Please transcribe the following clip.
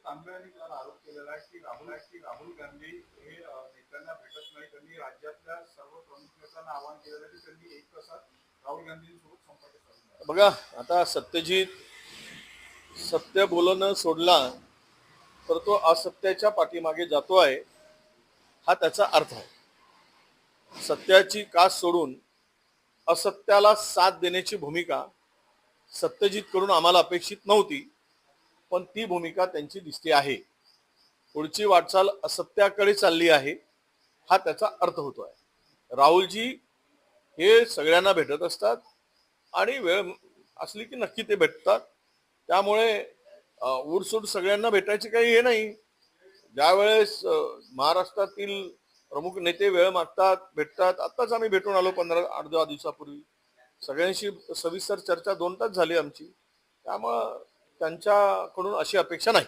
तांबे यांनी काल आरोप केलेला आहे की राहुल गांधी हे नेत्यांना भेटत नाही. त्यांनी राज्यातल्या सर्व प्रमुख नेत्यांना आवाहन केलेलं आहे की त्यांनी 1 तासात राहुल गांधींसोबत संपर्क साधला. बघा, आता सत्यजित सत्य बोलणं सोडला तर तो असत्याच्या पाठीमागे जातो आहे, हा त्याचा अर्थ आहे. सत्याची कास सोडून असत्याला साथ देण्याची भूमिका सत्यजित कडून आम्हाला अपेक्षित नव्हती, पण ती भूमिका त्यांची दिसते आहे. पुढची वाटचाल असत्याकडे चालली आहे, हा त्याचा अर्थ होतो आहे. राहुलजी हे सगळ्यांना भेटत असतात आणि वेळ असली की नक्की ते भेटतात. त्यामुळे उरसूट सगळ्यांना भेटायची काही हे नाही. ज्या वेळेस महाराष्ट्रातील प्रमुख नेते वेळ मागतात, भेटतात. आत्ताच आम्ही भेटून आलो 8-10 दिवसापूर्वी. सगळ्यांशी सविस्तर चर्चा 2 तास झाली आमची. त्यामुळं त्यांच्याकडून अशी अपेक्षा नाही.